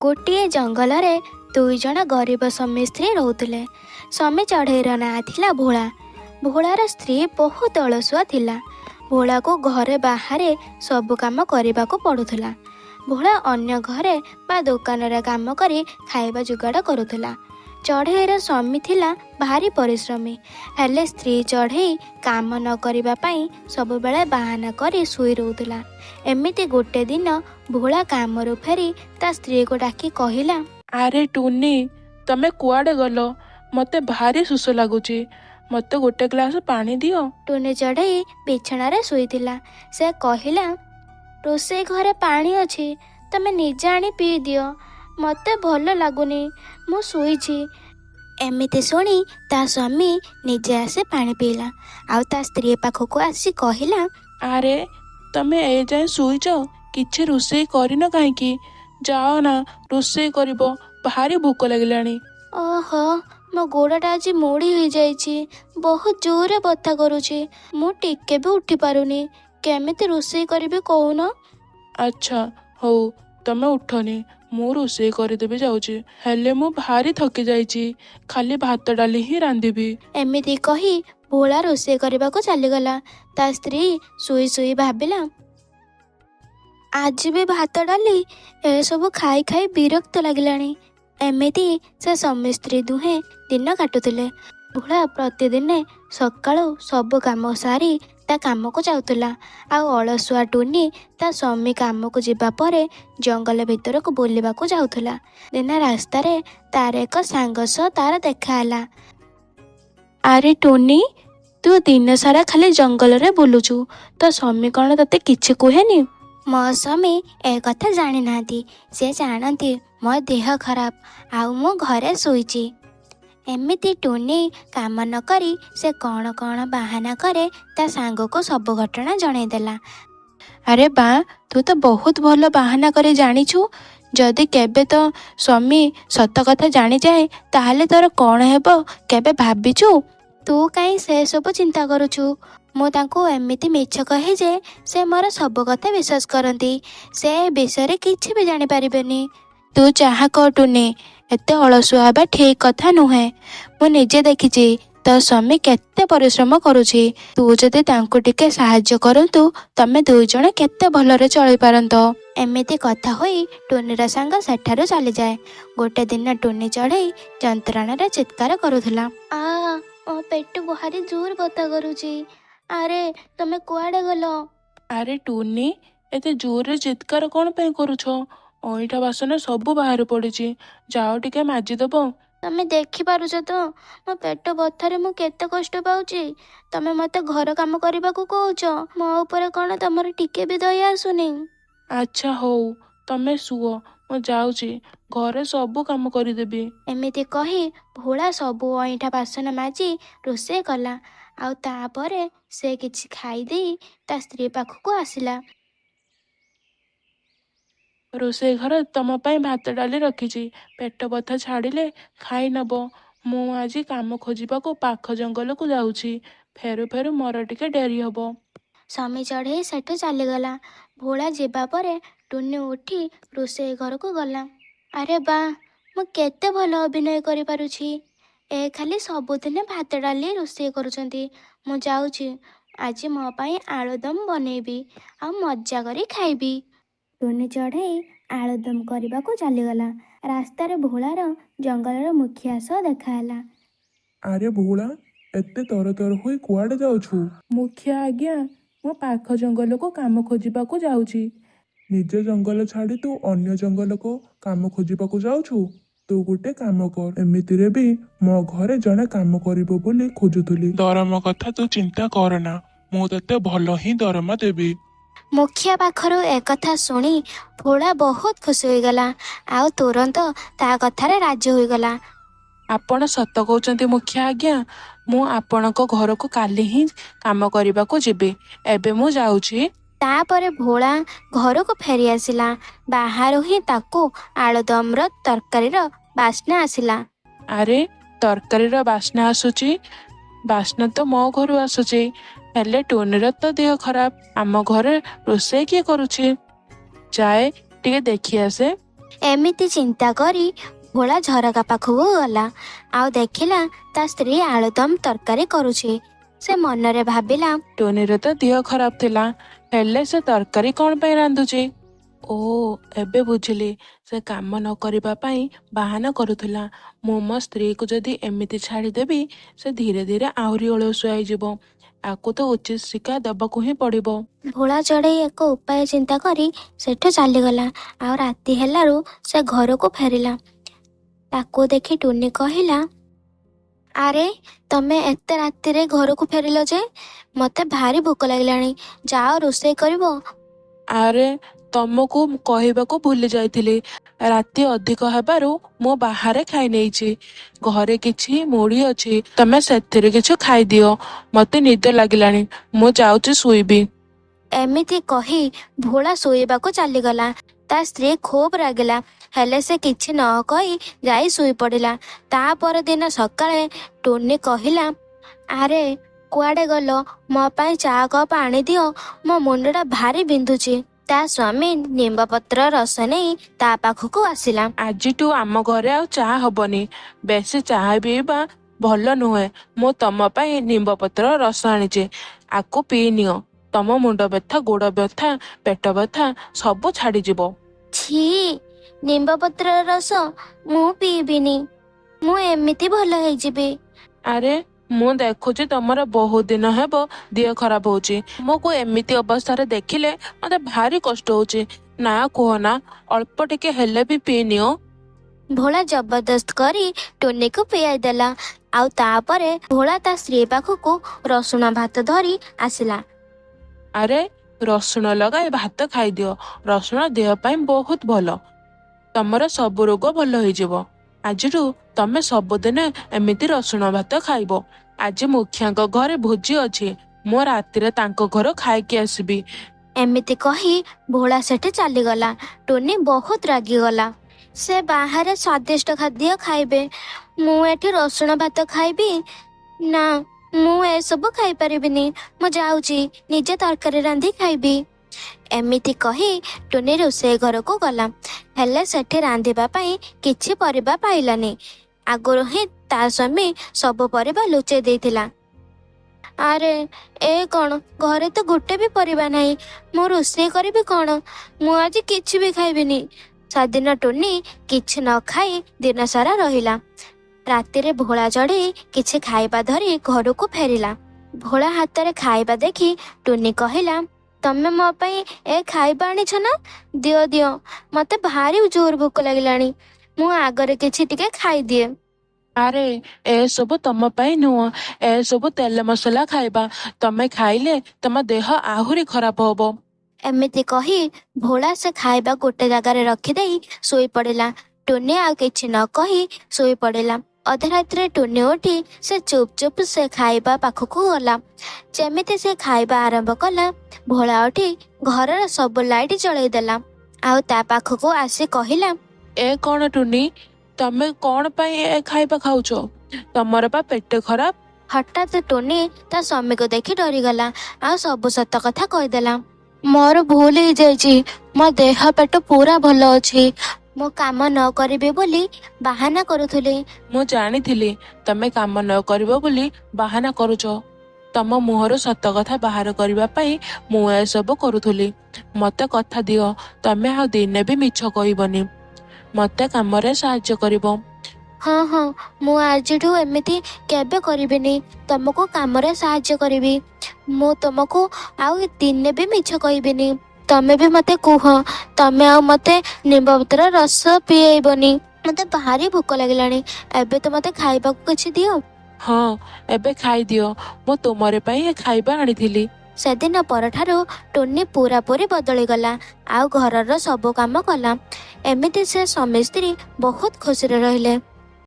ଗୋଟିଏ ଜଙ୍ଗଲରେ ଦୁଇ ଜଣ ଗରିବ ସ୍ୱାମୀ ସ୍ତ୍ରୀ ରହୁଥିଲେ। ସ୍ୱାମୀ ଚଢ଼େଇର ନାଁ ଥିଲା ଭୋଳା। ଭୋଳାର ସ୍ତ୍ରୀ ବହୁତ ଅଳସୁଆ ଥିଲା। ଭୋଳାକୁ ଘରେ ବାହାରେ ସବୁ କାମ କରିବାକୁ ପଡ଼ୁଥିଲା। ଭୋଳା ଅନ୍ୟ ଘରେ ବା ଦୋକାନରେ କାମ କରି ଖାଇବା ଯୋଗାଡ଼ କରୁଥିଲା। ଚଢ଼େଇର ସ୍ୱାମୀ ଥିଲା ଭାରି ପରିଶ୍ରମୀ, ହେଲେ ସ୍ତ୍ରୀ ଚଢ଼େଇ କାମ ନ କରିବା ପାଇଁ ସବୁବେଳେ ବାହାନା କରି ଶୋଇ ରହୁଥିଲା। ଏମିତି ଗୋଟେ ଦିନ ଭୋଳା କାମରୁ ଫେରି ତା ସ୍ତ୍ରୀକୁ ଡାକି କହିଲା, ଆରେ ଟୁନି, ତମେ କୁଆଡ଼େ ଗଲ? ମତେ ଭାରି ଶୋଷ ଲାଗୁଛି, ମତେ ଗୋଟେ ଗ୍ଲାସ ପାଣି ଦିଅ। ଟୁନି ଚଢ଼େଇ ବିଛଣାରେ ଶୋଇଥିଲା। ସେ କହିଲା, ରୋଷେଇ ଘରେ ପାଣି ଅଛି, ତମେ ନିଜେ ଆଣି ପିଇ ଦିଅ, ମତେ ଭଲ ଲାଗୁନି, ମୁଁ ଶୋଇଛି। ଏମିତି ଶୁଣି ତା ସ୍ୱାମୀ ନିଜେ ଆସି ପାଣି ପିଇଲା। ଆଉ ତା ସ୍ତ୍ରୀ ପାଖକୁ ଆସି କହିଲା, ଆରେ ତମେ ଏ ଯାଏଁ ଶୋଇଛ, କିଛି ରୋଷେଇ କରିନ କାହିଁକି? ଯାଅ ନା, ରୋଷେଇ କରିବ, ଭାରି ଭୋକ ଲାଗିଲାଣି। ଓହୋ, ମୋ ଗୋଡ଼ଟା ଆଜି ମୋଡ଼ି ହୋଇଯାଇଛି, ବହୁତ ଜୋରରେ ବଥା କରୁଛି, ମୁଁ ଟିକେ ବି ଉଠି ପାରୁନି, କେମିତି ରୋଷେଇ କରିବି କହୁନ? ଆଚ୍ଛା ହଉ, ତମେ ଉଠନି, ମୁଁ ରୋଷେଇ କରିଦେବି ଯାଉଛି। ହେଲେ ମୁଁ ଭାରି ଥକି ଯାଇଛି, ଖାଲି ଭାତ ଡାଲି ହିଁ ରାନ୍ଧିବି। ଏମିତି କହି ଭୋଳା ରୋଷେଇ କରିବାକୁ ଚାଲିଗଲା। ତା ସ୍ତ୍ରୀ ଶୋଇ ଶୋଇ ଭାବିଲା, ଆଜି ବି ଭାତ ଡାଲି ଏସବୁ ଖାଇ ଖାଇ ବିରକ୍ତ ଲାଗିଲାଣି। ଏମିତି ସେ ସ୍ୱାମୀ ସ୍ତ୍ରୀ ଦୁହେଁ ଦିନ କାଟୁଥିଲେ। ଭୋଳା ପ୍ରତିଦିନ ସକାଳୁ ସବୁ କାମ ସାରି ତା କାମକୁ ଯାଉଥିଲା। ଆଉ ଅଳସୁଆ ଟୁନି ତା ସ୍ୱାମୀ କାମକୁ ଯିବା ପରେ ଜଙ୍ଗଲ ଭିତରକୁ ବୁଲିବାକୁ ଯାଉଥିଲା। ଦିନେ ରାସ୍ତାରେ ତାର ଏକ ସାଙ୍ଗ ସହ ତାର ଦେଖା ହେଲା। ଆରେ ଟୁନି, ତୁ ଦିନ ସାରା ଖାଲି ଜଙ୍ଗଲରେ ବୁଲୁଛୁ, ତୋ ସ୍ୱାମୀ କ'ଣ ତତେ କିଛି କୁହେନି? ମୋ ସ୍ୱାମୀ ଏ କଥା ଜାଣିନାହାନ୍ତି। ସେ ଜାଣନ୍ତି ମୋ ଦେହ ଖରାପ ଆଉ ମୁଁ ଘରେ ଶୋଇଛି। ଏମିତି ଟୁନି କାମ ନ କରି ସେ କ'ଣ କ'ଣ ବାହାନା କରେ ତା ସାଙ୍ଗକୁ ସବୁ ଘଟଣା ଜଣେଇଦେଲା। ଆରେ ବା, ତୁ ତ ବହୁତ ଭଲ ବାହାନା କରି ଜାଣିଛୁ। ଯଦି କେବେ ତୋ ସ୍ୱାମୀ ସତ କଥା ଜାଣିଯାଏ ତାହେଲେ ତୋର କ'ଣ ହେବ କେବେ ଭାବିଛୁ? ତୁ କାହିଁ ସେସବୁ ଚିନ୍ତା କରୁଛୁ? ମୁଁ ତାଙ୍କୁ ଏମିତି ମିଛ କହେ ଯେ ସେ ମୋର ସବୁ କଥା ବିଶ୍ୱାସ କରନ୍ତି। ସେ ଏ ବିଷୟରେ କିଛି ବି ଜାଣିପାରିବେନି। ତୁ ଯାହା କହ ଟୁନି, ଏତେ ଅଳସୁଆ ହେବା ଠିକ୍ କଥା ନୁହେଁ। ମୁଁ ନିଜେ ଦେଖିଛି ତୋ ସ୍ୱାମୀ କେତେ ପରିଶ୍ରମ କରୁଛି। ତୁ ଯଦି ତାଙ୍କୁ ଟିକେ ସାହାଯ୍ୟ କରନ୍ତୁ, ତମେ ଦୁଇ ଜଣ କେତେ ଭଲରେ ଚଳିପାରନ୍ତ। ଏମିତି କଥା ହୋଇ ଟୁନିର ସାଙ୍ଗ ସେଠାରୁ ଚାଲିଯାଏ। ଗୋଟେ ଦିନ ଟୁନି ଚଢ଼େଇ ଯନ୍ତ୍ରଣାରେ ଚିତ୍କାର କରୁଥିଲା। ମୋ ପେଟ ଭାରି ଜୋର ବଥା କରୁଛି। ଆରେ ତମେ କୁଆଡ଼େ ଗଲ? ଆରେ ଟୁନି, ଏତେ ଜୋରରେ ଚିତ୍କାର କ'ଣ ପାଇଁ କରୁଛ? ଅଇଁଠା ବାସନ ସବୁ ବାହାରେ ପଡ଼ିଛି, ଯାଅ ଟିକେ ମାଜିଦେବ। ତମେ ଦେଖିପାରୁଛ ତ ମୋ ପେଟ ବଥାରେ ମୁଁ କେତେ କଷ୍ଟ ପାଉଛି। ତମେ ମୋତେ ଘର କାମ କରିବାକୁ କହୁଛ, ମୋ ଉପରେ କ'ଣ ତମର ଟିକେ ବି ଦୟା ଆସୁନି? ଆଚ୍ଛା ହଉ, ତମେ ଶୁଅ, ମୁଁ ଯାଉଛି, ଘରେ ସବୁ କାମ କରିଦେବି। ଏମିତି କହି ଭୋଳା ସବୁ ଅଇଁଠା ବାସନ ମାଜି ରୋଷେଇ କଲା। ଆଉ ତାପରେ ସେ କିଛି ଖାଇଦେଇ ତା ସ୍ତ୍ରୀ ପାଖକୁ ଆସିଲା। ରୋଷେଇ ଘରେ ତମ ପାଇଁ ଭାତ ଡାଲି ରଖିଛି, ପେଟ ବଥା ଛାଡ଼ିଲେ ଖାଇ ନେବ। ମୁଁ ଆଜି କାମ ଖୋଜିବାକୁ ପାଖ ଜଙ୍ଗଲକୁ ଯାଉଛି, ଫେରୁ ଫେରୁ ମୋର ଟିକେ ଡେରି ହବ। ସ୍ୱାମୀ ଚଢ଼େଇ ସେଠୁ ଚାଲିଗଲା। ଭୋଳା ଯିବା ପରେ ଟୁନି ଉଠି ରୋଷେଇ ଘରକୁ ଗଲା। ଆରେ ବା, ମୁଁ କେତେ ଭଲ ଅଭିନୟ କରିପାରୁଛି। ଏ ଖାଲି ସବୁଦିନେ ଭାତ ଡାଲି ରୋଷେଇ କରୁଛନ୍ତି। ମୁଁ ଯାଉଛି, ଆଜି ମୋ ପାଇଁ ଆଳୁଦମ ବନେଇବି ଆଉ ମଜା କରି ଖାଇବି। ଟୁନି ଚଢ଼େଇ ଆଳୁଦମ କରିବାକୁ ଚାଲିଗଲା। ରାସ୍ତାରେ ଭୋଳାର ଜଙ୍ଗଲର ମୁଖିଆ ସହ ଦେଖାହେଲା। ଆରେ ଭୋଳା, ଏତେ ତରତର ହୋଇ କୁଆଡ଼େ ଯାଉଛୁ? ମୁଖିଆ ଆଜ୍ଞା, ମୁଁ ପାଖ ଜଙ୍ଗଲକୁ କାମ ଖୋଜିବାକୁ ଯାଉଛି। ନିଜ ଜଙ୍ଗଲ ଛାଡ଼ି ତୁ ଅନ୍ୟ ଜଙ୍ଗଲକୁ କାମ ଖୋଜିବାକୁ ଯାଉଛୁ? ତୁ ଗୋଟେ କାମ କର, ଏମିତିରେ ବି ମୋ ଘରେ ଜଣେ କାମ କରିବ ବୋଲି ଖୋଜୁଥିଲି। ଦରମା କଥା ତୁ ଚିନ୍ତା କରନା, ମୁଁ ତତେ ଭଲ ହିଁ ଦରମା ଦେବି। ମୁଖିଆ ପାଖରୁ ଏକଥା ଶୁଣି ଭୋଳା ବହୁତ ଖୁସି ହୋଇଗଲା। ଆଉ ତୁରନ୍ତ ତା କଥାରେ ରାଜି ହୋଇଗଲା। ଆପଣ ସତ କହୁଛନ୍ତି ମୁଖିଆ ଆଜ୍ଞା, ମୁଁ ଆପଣଙ୍କ ଘରକୁ କାଲି ହିଁ କାମ କରିବାକୁ ଯିବି। ଏବେ ମୁଁ ଯାଉଛି। ତାପରେ ଭୋଳା ଘରକୁ ଫେରି ଆସିଲା। ବାହାରୁ ହିଁ ତାକୁ ଆଳୁଦମର ତରକାରୀର ବାସ୍ନା ଆସିଲା। ଆରେ ତରକାରୀର ବାସ୍ନା ଆସୁଛି, ବାସ୍ନା ତ ମୋ ଘରୁ ଆସୁଛି, ହେଲେ ଟୁନିର ତ ଦେହ ଖରାପ, ଆମ ଘରେ ରୋଷେଇ କିଏ କରୁଛି? ଯାଏ ଟିକେ ଦେଖି ଆସେ। ଏମିତି ଚିନ୍ତା କରି ଭୋଳା ଝରକା ପାଖକୁ ଗଲା ଆଉ ଦେଖିଲା ତା ସ୍ତ୍ରୀ ଆଳୁଦମ ତରକାରୀ କରୁଛି। ସେ ମନରେ ଭାବିଲା, ଟୁନିର ତ ଦେହ ଖରାପ ଥିଲା, ହେଲେ ସେ ତରକାରୀ କଣ ପାଇଁ ରାନ୍ଧୁଛି? ଓ, ଏବେ ବୁଝିଲି, ସେ କାମ ନ କରିବା ପାଇଁ ବାହାନା କରୁଥିଲା। ମୁଁ ମୋ ସ୍ତ୍ରୀକୁ ଯଦି ଏମିତି ଛାଡ଼ିଦେବି, ସେ ଧୀରେ ଧୀରେ ଆହୁରି ଅଳସୁଆ ହେଇଯିବ। ଆକୁ ତ ଉଚିତ ଶିକ୍ଷା ଦେବାକୁ ହିଁ ପଡ଼ିବ। ଭୋଳା ଚଢ଼େଇ ଏକ ଉପାୟ ଚିନ୍ତା କରି ସେଠୁ ଚାଲିଗଲା। ଆଉ ରାତି ହେଲାରୁ ସେ ଘରକୁ ଫେରିଲା। ତାକୁ ଦେଖି ଟୁନି କହିଲା, ଆରେ ତମେ ଏତେ ରାତିରେ ଘରକୁ ଫେରିଲ ଯେ? ମତେ ଭାରି ଭୋକ ଲାଗିଲାଣି, ଯାଅ ରୋଷେଇ କରିବ। ଆରେ, ତମକୁ କହିବାକୁ ଭୁଲି ଯାଇଥିଲି, ରାତି ଅଧିକ ହେବାରୁ ମୁଁ ବାହାରେ ଖାଇ ନେଇଛି। ଘରେ କିଛି ମୁଢ଼ି ଅଛି, ତମେ ସେଥିରେ କିଛି ଖାଇଦିଅ। ମତେ ନିଦ ଲାଗିଲାଣି, ମୁଁ ଯାଉଛି ଶୋଇବି। ଏମିତି କହି ଭୋଳା ଶୋଇବାକୁ ଚାଲିଗଲା। ତା ସ୍ତ୍ରୀ ଖୁବ୍ ରାଗିଲା, ହେଲେ ସେ କିଛି ନ କହି ଯାଇ ଶୋଇପଡ଼ିଲା। ତା ପରଦିନ ସକାଳେ ଟୁନି କହିଲା, ଆରେ କୁଆଡ଼େ ଗଲ? ମୋ ପାଇଁ ଚା କପ୍ ଆଣିଦିଅ, ମୋ ମୁଣ୍ଡଟା ଭାରି ବିନ୍ଧୁଛି। ତା ସ୍ୱାମୀ ନିମ୍ବପତ୍ର ରସ ନେଇ ତା ପାଖକୁ ଆସିଲା। ଆଜିଠୁ ଆମ ଘରେ ଆଉ ଚାହା ହବନି। ବେଶୀ ଚାହା ପିଇବା ଭଲ ନୁହେଁ। ମୁଁ ତମ ପାଇଁ ନିମ୍ବପତ୍ର ରସ ଆଣିଛି, ଆକୁ ପିଇ ନିଅ। ତମ ମୁଣ୍ଡ ବ୍ୟଥା, ଗୋଡ଼ ବ୍ୟଥା, ପେଟ ବ୍ୟଥା ସବୁ ଛାଡ଼ିଯିବ। छी, ନିମ୍ବପତ୍ର ରସ ମୁଁ ପିଇବିନି, ମୁଁ ଏମିତି ଭଲ ହେଇଯିବି। ଆରେ, ମୁଁ ଦେଖୁଛି ତମର ବହୁତ ଦିନ ହେବ ଦେହ ଖରାପ ହଉଛି। ତୁମକୁ ଏମିତି ଅବସ୍ଥାରେ ଦେଖିଲେ ମତେ ଭାରି କଷ୍ଟ ହଉଛି। ନା କୁହନା, ଅଳ୍ପ ଟିକେ ହେଲେ ବି ପିଇ ନିଅ। ଭୋଳା ଜବରଦସ୍ତ କରି ଟୁନିକୁ ପିଆଇ ଦେଲା। ଆଉ ତାପରେ ଭୋଳା ତା ସ୍ତ୍ରୀ ପାଖକୁ ରସୁଣ ଭାତ ଧରି ଆସିଲା। ଆରେ, ରସୁଣ ଲଗାଇ ଭାତ ଖାଇଦିଅ। ରସୁଣ ଦେହ ପାଇଁ ବହୁତ ଭଲ। ତମର ସବୁ ରୋଗ ଭଲ ହେଇଯିବ। ଆଜିଠୁ ତମେ ସବୁଦିନ ଏମିତି ରସୁଣ ଭାତ ଖାଇବ। ଆଜି ମୁଖିଆଙ୍କ ଘରେ ଭୋଜି ଅଛି, ମୁଁ ରାତିରେ ତାଙ୍କ ଘର ଖାଇକି ଆସିବି। ଏମିତି କହି ଭୋଳା ସେଠି ଚାଲିଗଲା। ଟୁନି ବହୁତ ରାଗିଗଲା। ସେ ବାହାରେ ସ୍ୱାଦିଷ୍ଟ ଖାଦ୍ୟ ଖାଇବେ, ମୁଁ ଏଠି ରସୁଣ ଭାତ ଖାଇବି? ନା, ମୁଁ ଏସବୁ ଖାଇପାରିବିନି। ମୁଁ ଯାଉଛି ନିଜେ ତରକାରୀ ରାନ୍ଧି ଖାଇବି। ଏମିତି କହି ଟୁନି ରୋଷେଇ ଘରକୁ ଗଲା, ହେଲେ ସେଠି ରାନ୍ଧିବା ପାଇଁ କିଛି ପରିବା ପାଇଲାନି। ଆଗରୁ ହିଁ ତା ସ୍ୱାମୀ ସବୁ ପରିବା ଲୁଚେଇ ଦେଇଥିଲା। ଆରେ, ଏ କ'ଣ, ଘରେ ତ ଗୋଟେ ବି ପରିବା ନାହିଁ। ମୁଁ ରୋଷେଇ କରିବି କ'ଣ? ମୁଁ ଆଜି କିଛି ବି ଖାଇବିନି। ସେଦିନ ଟୁନି କିଛି ନ ଖାଇ ଦିନ ସାରା ରହିଲା। ରାତିରେ ଭୋଳା ଚଢ଼େଇ କିଛି ଖାଇବା ଧରି ଘରକୁ ଫେରିଲା। ଭୋଳା ହାତରେ ଖାଇବା ଦେଖି ଟୁନି କହିଲା, ତମେ ମୋ ପାଇଁ ଏ ଖାଇବା ଆଣିଛ ନା? ଦିଅ ଦିଅ, ମତେ ଭାରି ଜୋର ଭୋକ ଲାଗିଲାଣି। ମୁଁ ଆଗରେ କିଛି ଟିକେ ଖାଇଦିଏ। ଆରେ, ଏସବୁ ତମ ପାଇଁ ନୁହଁ। ଏସବୁ ତେଲ ମସଲା ଖାଇବା। ତମେ ଖାଇଲେ ତମ ଦେହ ଆହୁରି ଖରାପ ହବ। ଏମିତି କହି ଭୋଳା ସେ ଖାଇବା ଗୋଟେ ଜାଗାରେ ରଖିଦେଇ ଶୋଇପଡ଼ିଲା। ଟୁନି ଆଉ କିଛି ନ କହି ଶୋଇପଡ଼ିଲା। ଅଧରାତିରେ ଟୁନି ଉଠି ସେ ଚୁପ୍ ଚୁପ୍ ସେ ଖାଇବା ପାଖକୁ ଗଲା। ଯେମିତି ସେ ଖାଇବା ଆରମ୍ଭ କଲା, ଭୋଳା ଉଠି ଘରର ସବୁ ଲାଇଟ୍ ଜଳେଇ ଦେଲା। ଆଉ ତା ପାଖକୁ ଆସି କହିଲା, ଏ କ'ଣ ଟୁନି, ତମେ କ'ଣ ପାଇଁ ଏ ଖାଇବା ଖାଉଛ? ତମର ବା ପେଟ ଖରାପ? ହଠାତ୍ ଟୁନି ତା ସ୍ୱାମୀକୁ ଦେଖି ଡରିଗଲା ଆଉ ସବୁ ସତ କଥା କହିଦେଲା। ମୋର ଭୁଲ ହେଇଯାଇଛି, ମୋ ଦେହ ପେଟ ପୁରା ଭଲ ଅଛି। ମୁଁ କାମ ନ କରିବି ବୋଲି ବାହାନା କରୁଥିଲି। ମୁଁ ଜାଣିଥିଲି ତମେ କାମ ନ କରିବ ବୋଲି ବାହାନା କରୁଛ। ତମ ମୁହଁରୁ ସତ କଥା ବାହାର କରିବା ପାଇଁ ମୁଁ ଏସବୁ କରୁଥିଲି। ମତେ କଥା ଦିଅ, ତମେ ଆଉ ଦିନେ ବି ମିଛ କହିବନି। ମତେ କାମରେ ସାହାଯ୍ୟ କରିବ। ହଁ ହଁ, ମୁଁ ଆଜିଠୁ ଏମିତି କେବେ କରିବିନି। ତମକୁ କାମରେ ସାହାଯ୍ୟ କରିବି। ମୁଁ ତମକୁ ଆଉ ଦିନେ ବି ମିଛ କହିବିନି। ତମେ ବି ମତେ କୁହ, ତମେ ଆଉ ମତେ ନିମ୍ବପତ୍ର ରସ ପିଏଇବନି। ମତେ ଭାରି ଭୋକ ଲାଗିଲାଣି। ଏବେ ତ ମତେ ଖାଇବାକୁ କିଛି ଦିଅ। ହଁ, ଏବେ ଖାଇଦିଅ। ମୁଁ ତୁମରି ପାଇଁ ଏ ଖାଇବା ଆଣିଥିଲି। ସେଦିନ ପରଠାରୁ ଟୁନି ପୁରାପୁରି ବଦଳିଗଲା ଆଉ ଘରର ସବୁ କାମ କଲା। ଏମିତି ସେ ସ୍ୱାମୀ ସ୍ତ୍ରୀ ବହୁତ ଖୁସିରେ ରହିଲେ।